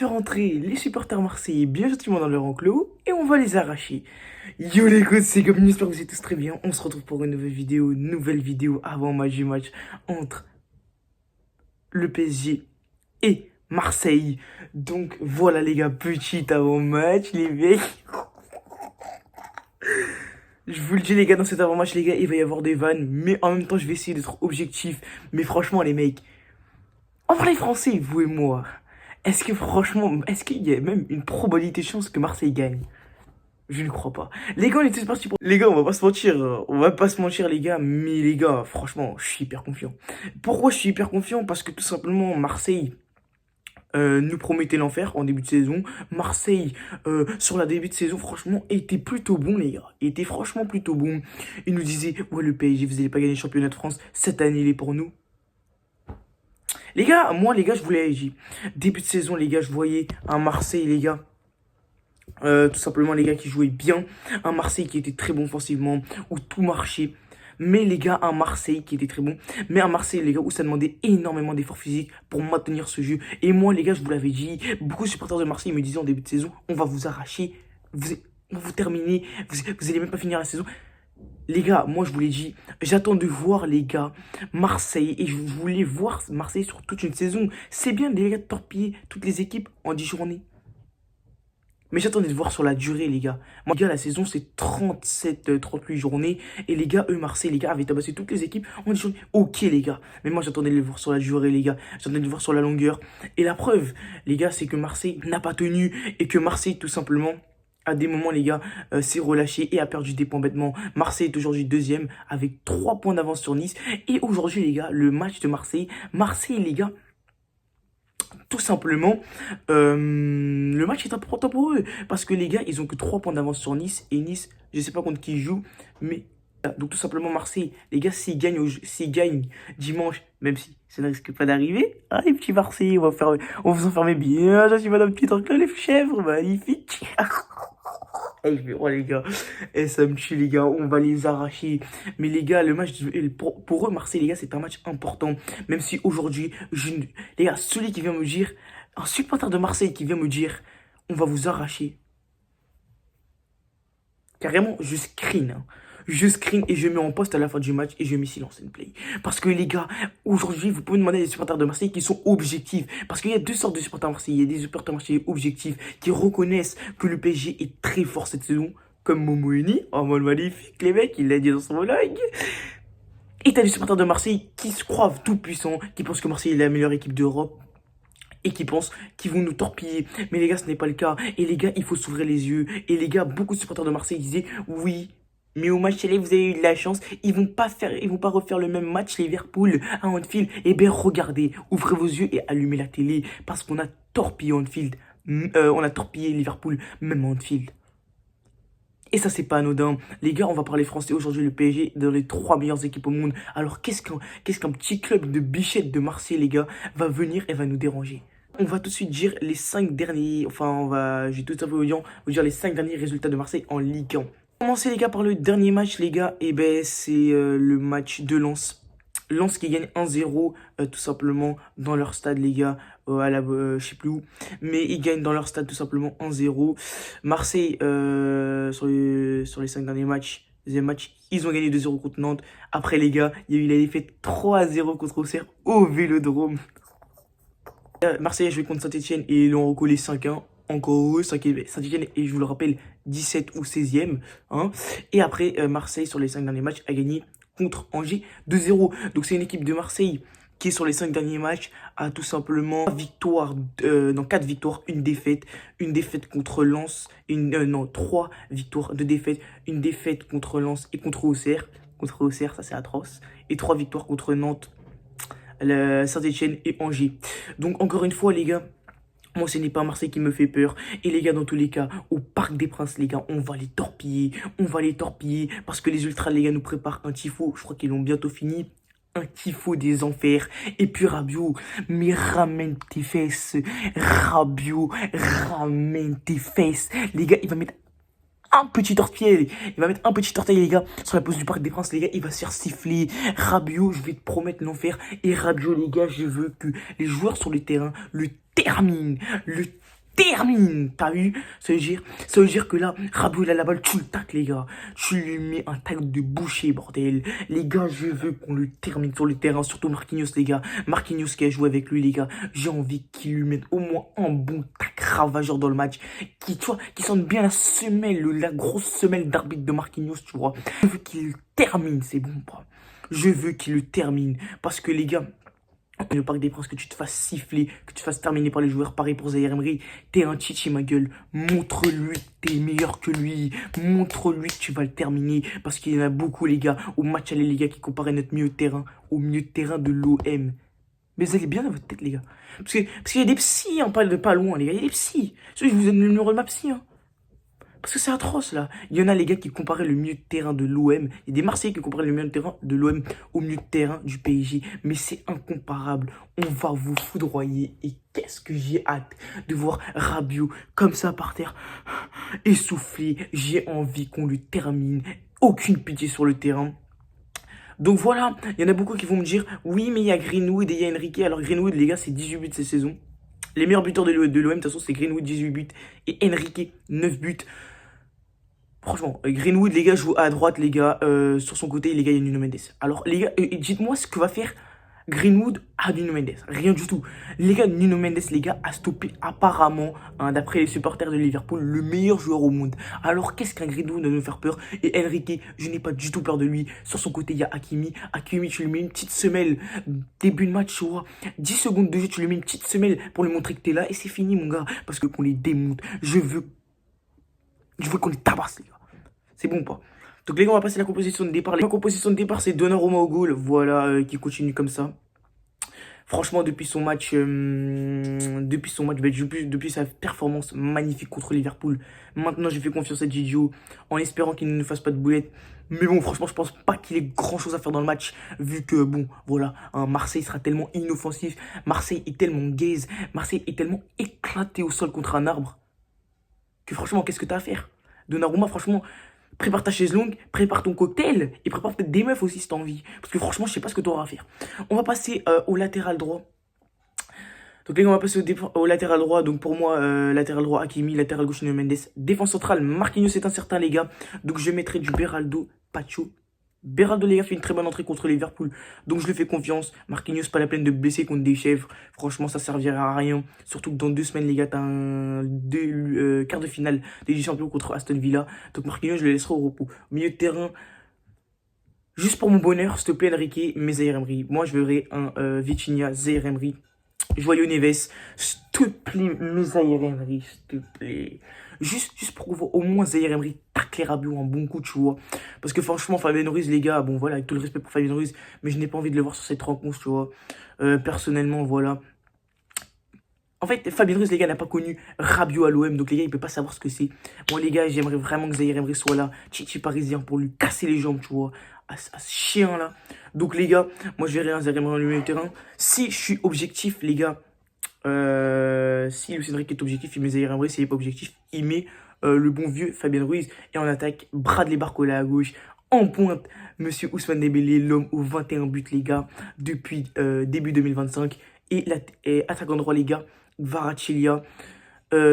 faire entrer les supporters marseillais bien gentiment dans leur enclos et on va les arracher. Yo les gars, c'est comme j'espère que vous êtes tous très bien. On se retrouve pour une nouvelle vidéo avant match entre le PSG et Marseille. Donc voilà les gars, petit avant-match les mecs. Je vous le dis les gars, dans cet avant-match les gars, il va y avoir des vannes, mais en même temps je vais essayer d'être objectif. Mais franchement les mecs, en vrai français, vous et moi, est-ce que franchement, est-ce qu'il y a même une probabilité de chance que Marseille gagne? Je ne crois pas. Les gars, on est tous partis pour... Les gars, on va pas se mentir. On va pas se mentir, les gars. Mais les gars, franchement, je suis hyper confiant. Pourquoi je suis hyper confiant? Parce que tout simplement, Marseille nous promettait l'enfer en début de saison. Marseille, sur la début de saison, franchement, était plutôt bon, les gars. Était franchement plutôt bon. Il nous disait, ouais, le PSG, vous allez pas gagner le championnat de France. Cette année, il est pour nous. Les gars, moi, les gars, je vous l'avais dit. Début de saison, les gars, je voyais un Marseille, les gars. Tout simplement les gars qui jouaient bien, un Marseille qui était très bon offensivement, où tout marchait, mais les gars un Marseille qui était très bon, mais un Marseille les gars où ça demandait énormément d'efforts physiques pour maintenir ce jeu. Et moi les gars, je vous l'avais dit, beaucoup de supporters de Marseille me disaient en début de saison, on va vous arracher, on va vous terminer, vous allez même pas finir la saison. Les gars, moi je vous l'ai dit, j'attends de voir les gars Marseille, et je voulais voir Marseille sur toute une saison. C'est bien les gars de torpiller toutes les équipes en 10 journées. Mais j'attendais de voir sur la durée, les gars. Moi, les gars, la saison, c'est 38 journées. Et les gars, Marseille, les gars, avaient tabassé toutes les équipes en 10 journées. Ok, les gars. Mais moi, j'attendais de le voir sur la durée, les gars. J'attendais de le voir sur la longueur. Et la preuve, les gars, c'est que Marseille n'a pas tenu. Et que Marseille, tout simplement, à des moments, les gars, s'est relâché et a perdu des points bêtement. Marseille est aujourd'hui deuxième avec 3 points d'avance sur Nice. Et aujourd'hui, les gars, le match de Marseille. Marseille, les gars, tout simplement, le match est important pour eux. Parce que les gars, ils ont que 3 points d'avance sur Nice. Et Nice, je sais pas contre qui ils jouent. Mais donc tout simplement Marseille, les gars, s'ils gagnent dimanche, même si ça ne risque pas d'arriver, ah les petits Marseillais, on va vous enfermer bien. Je suis madame petite enclos, les chèvres, magnifique. Et je fais, oh les gars, et ça me tue les gars, on va les arracher. Mais les gars, le match, pour eux, Marseille, les gars, c'est un match important. Même si aujourd'hui, les gars, celui qui vient me dire, un supporter de Marseille qui vient me dire, on va vous arracher. Carrément, je screen. Hein. Je screen et je mets en poste à la fin du match et je mets silence and play. Parce que les gars, aujourd'hui, vous pouvez demander à des supporters de Marseille qui sont objectifs. Parce qu'il y a deux sortes de supporters marseillais. Il y a des supporters marseillais objectifs qui reconnaissent que le PSG est très fort cette saison. Comme Momo Eni, en mode magnifique, les mecs, il l'a dit dans son monologue. Et t'as des supporters de Marseille qui se croient tout puissants, qui pensent que Marseille est la meilleure équipe d'Europe. Et qui pensent qu'ils vont nous torpiller. Mais les gars, ce n'est pas le cas. Et les gars, il faut s'ouvrir les yeux. Et les gars, beaucoup de supporters de Marseille disaient, oui, mais au match aller, vous avez eu de la chance. Ils vont pas refaire le même match, Liverpool, à Anfield. Eh bien, regardez, ouvrez vos yeux et allumez la télé. Parce qu'on a torpillé Anfield. On a torpillé Liverpool, même à Anfield. Et ça, c'est pas anodin. Les gars, on va parler français aujourd'hui. Le PSG est dans les 3 meilleures équipes au monde. Alors, qu'est-ce qu'un petit club de bichettes de Marseille, les gars, va venir et va nous déranger? On va tout de suite dire les 5 derniers, je vais tout simplement vous dire les 5 derniers résultats de Marseille en Ligue 1. Commencer les gars par le dernier match les gars, et ben c'est le match de Lens. Lens qui gagne 1-0 tout simplement dans leur stade les gars, je sais plus où, mais ils gagnent dans leur stade tout simplement 1-0. Marseille sur les 5 derniers matchs, deuxième match, ils ont gagné 2-0 contre Nantes. Après les gars, il y a eu la défaite 3-0 contre Auxerre au Vélodrome. Marseille a joué contre Saint-Etienne et ils l'ont recollé 5-1. Encore eux, Saint-Etienne, et je vous le rappelle, 17 ou 16e. Hein. Et après, Marseille, sur les 5 derniers matchs, a gagné contre Angers 2-0. Donc c'est une équipe de Marseille qui, sur les 5 derniers matchs, a tout simplement 4 victoires, une défaite contre Lens, 3 victoires, 2 défaites, une défaite contre Lens et contre Auxerre. Contre Auxerre, ça c'est atroce. Et 3 victoires contre Nantes, Saint-Etienne et Angers. Donc encore une fois les gars, moi ce n'est pas Marseille qui me fait peur. Et les gars, dans tous les cas, au Parc des Princes les gars, on va les torpiller. Parce que les Ultras les gars nous préparent un tifo. Je crois qu'ils l'ont bientôt fini. Un tifo des enfers. Et puis Rabiot, mais ramène tes fesses. Rabiot, ramène tes fesses. Les gars, il va mettre un petit orteil, les gars, sur la pose du Parc des Princes, les gars, il va se faire siffler. Rabiot, je vais te promettre l'enfer. Et Rabiot, les gars, je veux que les joueurs sur le terrain le termine. T'as vu? Ça veut dire que là, Rabiot, il a la balle, tu le tacles, les gars. Tu lui mets un tacle de boucher, bordel. Les gars, je veux qu'on le termine sur le terrain, surtout Marquinhos, les gars. Marquinhos qui a joué avec lui, les gars. J'ai envie qu'il lui mette au moins un bon tacle ravageur dans le match. Tu vois, qui sente bien la semelle, la grosse semelle d'arbitre de Marquinhos, tu vois. Je veux qu'il le termine, c'est bon, pas. Je veux qu'il le termine. Parce que, les gars, le Parc des Princes, que tu te fasses siffler, que tu te fasses terminer par les joueurs, pareil pour Zaïre Emery, t'es un chichi, ma gueule. Montre-lui que t'es meilleur que lui. Montre-lui que tu vas le terminer. Parce qu'il y en a beaucoup, les gars, au match aller, les gars, qui comparaient notre milieu de terrain au milieu de terrain de l'OM. Mais vous allez bien dans votre tête, les gars. Parce qu'il y a des psys, hein, pas loin, les gars. Il y a des psys. Je vous donne le numéro de ma psy, hein. Parce que c'est atroce, là. Il y en a, les gars, qui comparaient le milieu de terrain de l'OM. Il y a des Marseillais qui comparaient le milieu de terrain de l'OM au milieu de terrain du PSG. Mais c'est incomparable. On va vous foudroyer. Et qu'est-ce que j'ai hâte de voir Rabiot comme ça par terre, essoufflé. J'ai envie qu'on lui termine. Aucune pitié sur le terrain. Donc voilà, il y en a beaucoup qui vont me dire, oui, mais il y a Greenwood et il y a Enrique. Alors Greenwood, les gars, c'est 18 buts cette saison. Les meilleurs buteurs de l'OM, de toute façon, c'est Greenwood, 18 buts. Et Enrique, 9 buts. Franchement, Greenwood, les gars, joue à droite, les gars. Sur son côté, les gars, il y a Nuno Mendes. Alors, les gars, dites-moi ce que va faire Greenwood à Nuno Mendes. Rien du tout. Les gars, Nuno Mendes, les gars, a stoppé apparemment, hein, d'après les supporters de Liverpool, le meilleur joueur au monde. Alors, qu'est-ce qu'un Greenwood va nous faire peur? Et Enrique, je n'ai pas du tout peur de lui. Sur son côté, il y a Hakimi. Hakimi, tu lui mets une petite semelle. Début de match, tu vois. 10 secondes de jeu, tu lui mets une petite semelle pour lui montrer que t'es là. Et c'est fini, mon gars. Parce que qu'on les démonte. Je veux qu'on les tabasse, les gars. C'est bon ou pas? Donc les gars, on va passer à la composition de départ. La composition de départ, c'est Donnarumma au goal. Voilà, qui continue comme ça. Franchement, depuis son match, depuis sa performance magnifique contre Liverpool, maintenant je fais confiance à Gigio en espérant qu'il ne nous fasse pas de boulette. Mais bon, franchement, je pense pas qu'il ait grand chose à faire dans le match, vu que, bon, voilà, hein, Marseille sera tellement inoffensif, Marseille est tellement gaze, Marseille est tellement éclaté au sol contre un arbre, que franchement, qu'est-ce que t'as à faire? Donnarumma, franchement, prépare ta chaise longue, prépare ton cocktail et prépare peut-être des meufs aussi si t'as envie. Parce que franchement, je sais pas ce que t'auras à faire. On va passer au latéral droit. Donc les gars, on va passer au latéral droit. Donc pour moi, latéral droit Hakimi, latéral gauche Nuno Mendes. Défense centrale, Marquinhos est incertain, les gars. Donc je mettrai du Beraldo, Pacho. Beraldo, les gars, fait une très bonne entrée contre Liverpool. Donc je lui fais confiance. Marquinhos, pas la peine de blesser contre des chèvres. Franchement, ça servira à rien. Surtout que dans 2 semaines, les gars, t'as un quart de finale des Champions contre Aston Villa. Donc Marquinhos, je le laisserai au repos. Au milieu de terrain, juste pour mon bonheur, s'il te plaît, Enrique, mais Zaïre Emery. Moi, je verrai un Vitinha, Zaïre Emery. Joyeux Neves, s'il te plaît, mets Zaïre Emery, s'il te plaît. Juste pour voir au moins Zaïre Emery tacler Rabiot un bon coup, tu vois. Parce que franchement, Fabien Ruiz, les gars, bon voilà, avec tout le respect pour Fabien Ruiz, mais je n'ai pas envie de le voir sur cette rencontre, tu vois. Personnellement, voilà. En fait, Fabien Ruiz, les gars, n'a pas connu Rabiot à l'OM, donc les gars, il peut pas savoir ce que c'est. Moi, les gars, j'aimerais vraiment que Zaïre Emery soit là, Chichi parisien, pour lui casser les jambes, tu vois, à ce chien-là. Donc les gars, moi, je verrai un Zaïre Emery au milieu de terrain. Si je suis objectif, les gars, si Luis Enrique est objectif, il met Zaïre Emery. S'il n'est pas objectif, il met le bon vieux Fabien Ruiz. Et en attaque, Bradley Barcola à gauche. En pointe, Monsieur Ousmane Dembélé, l'homme aux 21 buts, les gars, depuis début 2025. Et attaquant droit, les gars, Kvaratskhelia.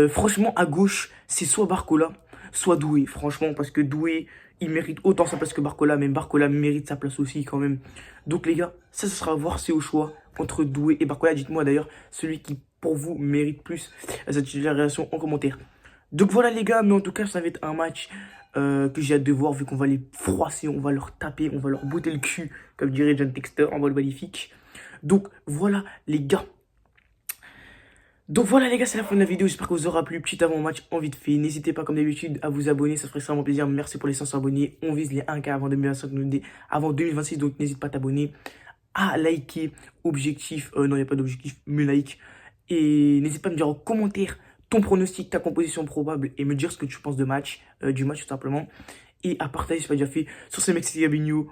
Franchement, à gauche, c'est soit Barcola, soit Doué. Franchement, parce que Doué, il mérite autant sa place que Barcola. Même Barcola mérite sa place aussi, quand même. Donc, les gars, ça, ce sera à voir, c'est au choix entre Doué et Barcola. Dites-moi d'ailleurs celui qui, pour vous, mérite plus cette titularisation en commentaire. Donc, voilà, les gars. Mais en tout cas, ça va être un match que j'ai hâte de voir, vu qu'on va les froisser, on va leur taper, on va leur botter le cul, comme dirait John Texter, en vol magnifique. Donc, voilà, les gars. Donc voilà les gars, c'est la fin de la vidéo, j'espère que vous aura plu. Petit avant-match en vite fait, n'hésitez pas comme d'habitude à vous abonner, ça ferait extrêmement plaisir. Merci pour les 500 abonnés, on vise les 1K avant 2025, avant 2026, donc n'hésite pas à t'abonner, à liker, objectif, non il n'y a pas d'objectif, mais like. Et n'hésite pas à me dire en commentaire ton pronostic, ta composition probable et me dire ce que tu penses du match tout simplement. Et à partager si ce n'est pas déjà fait. Sur ce mec, c'est Gabigno,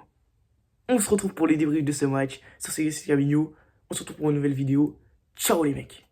on se retrouve pour les débriefs de ce match. Sur ce mec, c'est Gabigno, on se retrouve pour une nouvelle vidéo. Ciao les mecs.